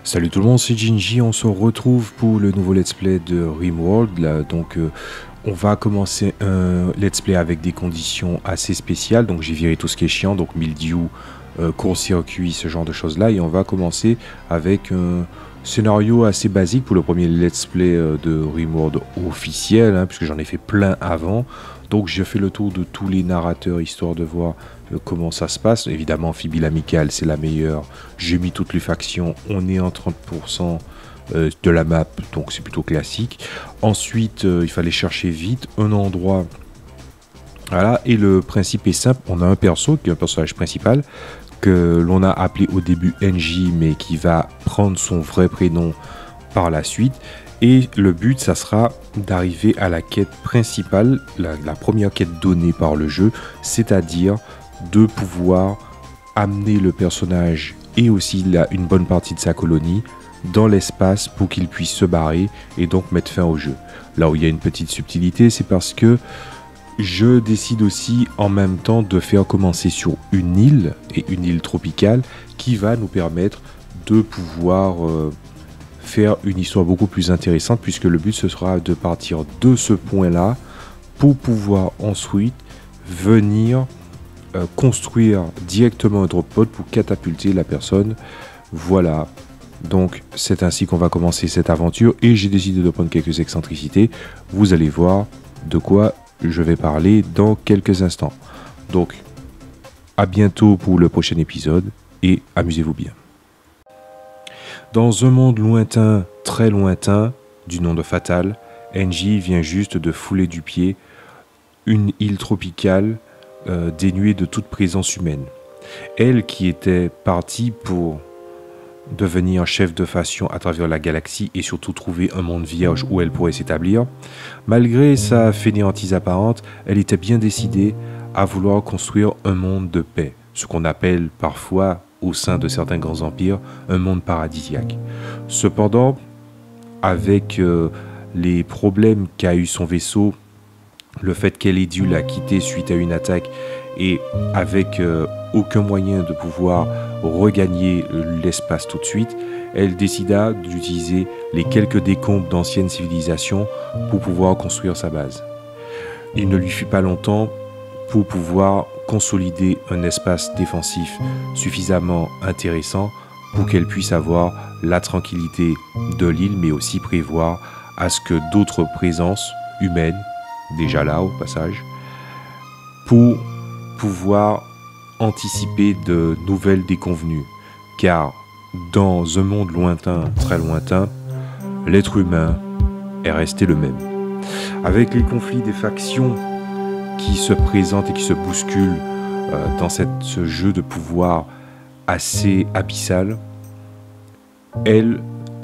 Salut tout le monde, c'est Jinji, on se retrouve pour le nouveau let's play de RimWorld. Là, on va commencer un let's play avec des conditions assez spéciales. Donc j'ai viré tout ce qui est chiant, donc mildiou, court-circuit, ce genre de choses là. Et on va commencer avec un scénario assez basique pour le premier let's play de RimWorld officiel, hein, puisque j'en ai fait plein avant. Donc j'ai fait le tour de tous les narrateurs histoire de voir comment ça se passe. Évidemment, Amphibie Amical, c'est la meilleure. J'ai mis toutes les factions. On est en 30% de la map, donc c'est plutôt classique. Ensuite, il fallait chercher vite un endroit. Voilà, et le principe est simple. On a un perso qui est un personnage principal que l'on a appelé au début NJ, mais qui va prendre son vrai prénom par la suite. Et le but, ça sera d'arriver à la quête principale, la première quête donnée par le jeu, c'est-à-dire de pouvoir amener le personnage et aussi une bonne partie de sa colonie dans l'espace pour qu'il puisse se barrer et donc mettre fin au jeu. Là où il y a une petite subtilité, c'est parce que je décide aussi en même temps de faire commencer sur une île, et une île tropicale, qui va nous permettre de pouvoir faire une histoire beaucoup plus intéressante, puisque le but ce sera de partir de ce point-là pour pouvoir ensuite venir construire directement un drop pod pour catapulter la personne. Voilà, donc c'est ainsi qu'on va commencer cette aventure et j'ai décidé de prendre quelques excentricités. Vous allez voir de quoi je vais parler dans quelques instants. Donc à bientôt pour le prochain épisode et amusez-vous bien. Dans un monde lointain, très lointain, du nom de Fatal, NJ vient juste de fouler du pied une île tropicale dénuée de toute présence humaine. Elle qui était partie pour devenir chef de faction à travers la galaxie et surtout trouver un monde vierge où elle pourrait s'établir, malgré sa fainéantise apparente, elle était bien décidée à vouloir construire un monde de paix, ce qu'on appelle parfois au sein de certains grands empires un monde paradisiaque. Cependant, avec les problèmes qu'a eu son vaisseau, le fait qu'elle ait dû la quitter suite à une attaque et avec aucun moyen de pouvoir regagner l'espace tout de suite, elle décida d'utiliser les quelques décombres d'anciennes civilisations pour pouvoir construire sa base. Il ne lui fut pas longtemps pour pouvoir consolider un espace défensif suffisamment intéressant pour qu'elle puisse avoir la tranquillité de l'île, mais aussi prévoir à ce que d'autres présences humaines, déjà là au passage, pour pouvoir anticiper de nouvelles déconvenues. Car dans un monde lointain, très lointain, l'être humain est resté le même. Avec les conflits des factions qui se présentent et qui se bousculent dans ce jeu de pouvoir assez abyssal, elle,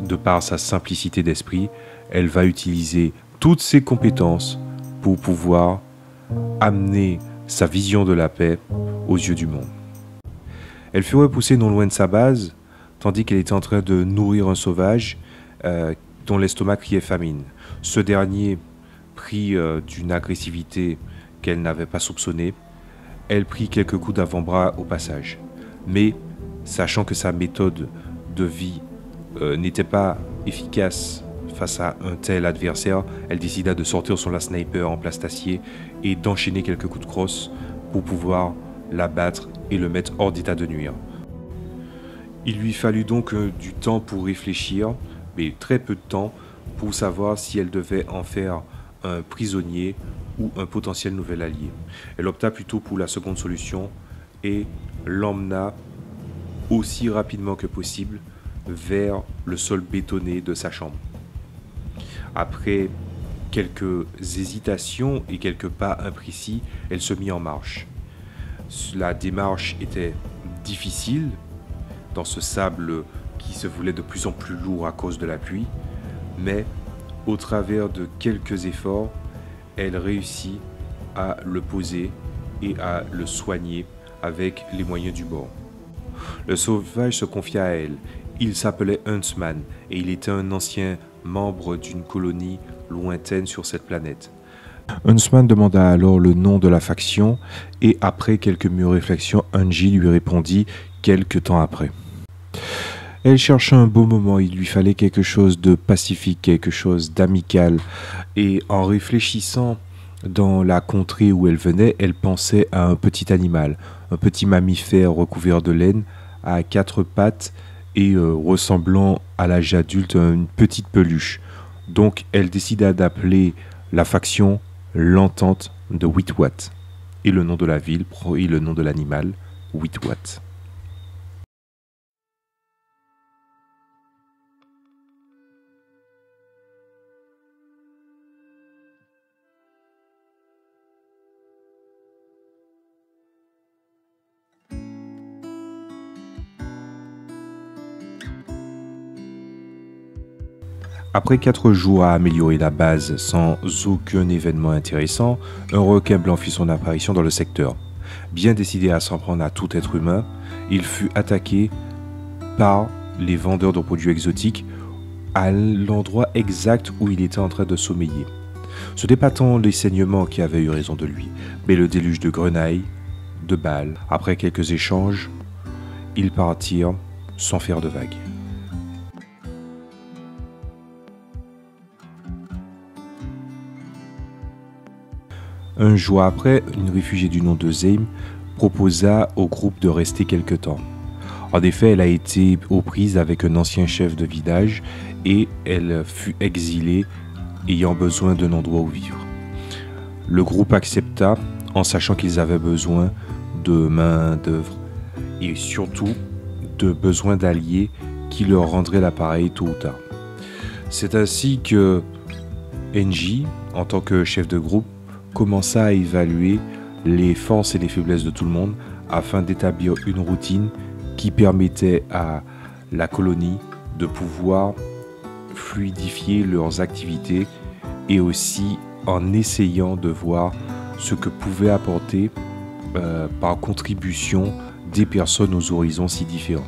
de par sa simplicité d'esprit, elle va utiliser toutes ses compétences pour pouvoir amener sa vision de la paix aux yeux du monde. Elle fut repoussée non loin de sa base, tandis qu'elle était en train de nourrir un sauvage dont l'estomac criait famine. Ce dernier, pris d'une agressivité qu'elle n'avait pas soupçonnée, elle prit quelques coups d'avant-bras au passage. Mais, sachant que sa méthode de vie n'était pas efficace face à un tel adversaire, elle décida de sortir son last sniper en plastacier et d'enchaîner quelques coups de crosse pour pouvoir l'abattre et le mettre hors d'état de nuire. Il lui fallut donc du temps pour réfléchir, mais très peu de temps, pour savoir si elle devait en faire un prisonnier ou un potentiel nouvel allié. Elle opta plutôt pour la seconde solution et l'emmena aussi rapidement que possible vers le sol bétonné de sa chambre. Après quelques hésitations et quelques pas imprécis, elle se mit en marche. La démarche était difficile dans ce sable qui se voulait de plus en plus lourd à cause de la pluie, mais au travers de quelques efforts, elle réussit à le poser et à le soigner avec les moyens du bord. Le sauvage se confia à elle. Il s'appelait Huntsman et il était un ancien membre d'une colonie lointaine sur cette planète. Huntsman demanda alors le nom de la faction et après quelques mûres réflexions, Angie lui répondit quelque temps après. Elle cherchait un beau moment, il lui fallait quelque chose de pacifique, quelque chose d'amical. Et en réfléchissant dans la contrée où elle venait, elle pensait à un petit animal, un petit mammifère recouvert de laine, à quatre pattes et ressemblant à l'âge adulte à une petite peluche. Donc elle décida d'appeler la faction l'Entente de Witwat. Et le nom de la ville et le nom de l'animal, Witwat. Après 4 jours à améliorer la base sans aucun événement intéressant, un requin blanc fit son apparition dans le secteur. Bien décidé à s'en prendre à tout être humain, il fut attaqué par les vendeurs de produits exotiques à l'endroit exact où il était en train de sommeiller. Ce n'était pas tant les saignements qui avaient eu raison de lui, mais le déluge de grenailles, de balles. Après quelques échanges, ils partirent sans faire de vagues. Un jour après, une réfugiée du nom de Zeim proposa au groupe de rester quelque temps. En effet, elle a été aux prises avec un ancien chef de village et elle fut exilée, ayant besoin d'un endroit où vivre. Le groupe accepta en sachant qu'ils avaient besoin de main-d'œuvre et surtout de besoin d'alliés qui leur rendraient l'appareil tôt ou tard. C'est ainsi que Enji, en tant que chef de groupe, commença à évaluer les forces et les faiblesses de tout le monde afin d'établir une routine qui permettait à la colonie de pouvoir fluidifier leurs activités et aussi en essayant de voir ce que pouvaient apporter par contribution des personnes aux horizons si différents.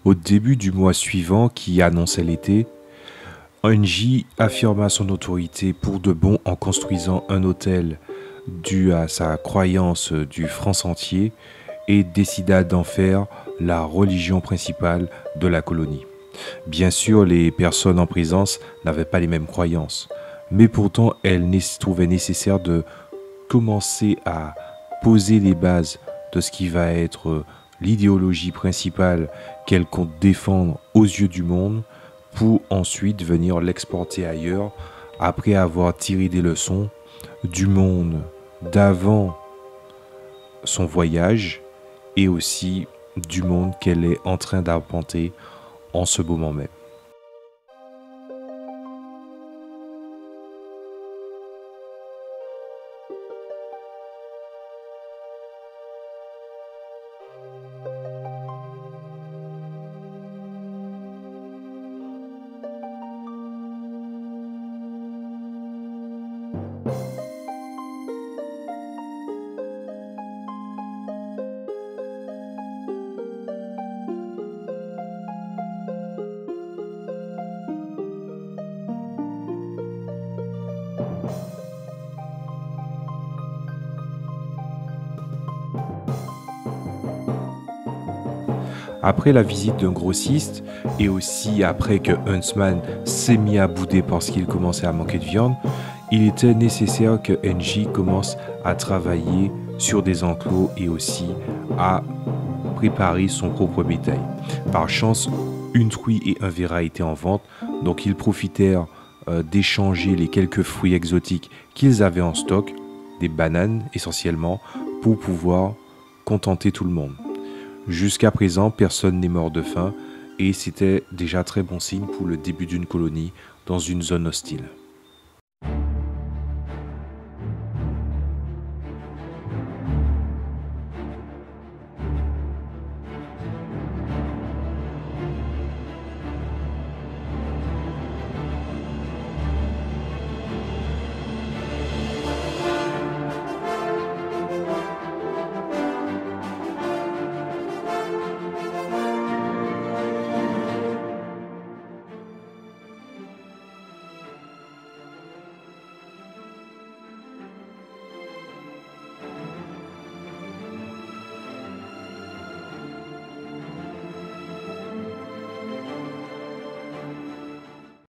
Au début du mois suivant, qui annonçait l'été, Enji affirma son autorité pour de bon en construisant un hôtel dû à sa croyance du franc entier et décida d'en faire la religion principale de la colonie. Bien sûr, les personnes en présence n'avaient pas les mêmes croyances, mais pourtant elles trouvaient nécessaire de commencer à poser les bases de ce qui va être l'idéologie principale qu'elle compte défendre aux yeux du monde pour ensuite venir l'exporter ailleurs après avoir tiré des leçons du monde d'avant son voyage et aussi du monde qu'elle est en train d'arpenter en ce moment même. Après la visite d'un grossiste et aussi après que Huntsman s'est mis à bouder parce qu'il commençait à manquer de viande, il était nécessaire que Enji commence à travailler sur des enclos et aussi à préparer son propre bétail. Par chance, une truie et un verra étaient en vente, donc ils profitèrent d'échanger les quelques fruits exotiques qu'ils avaient en stock, des bananes essentiellement, pour pouvoir contenter tout le monde. Jusqu'à présent, personne n'est mort de faim et c'était déjà très bon signe pour le début d'une colonie dans une zone hostile.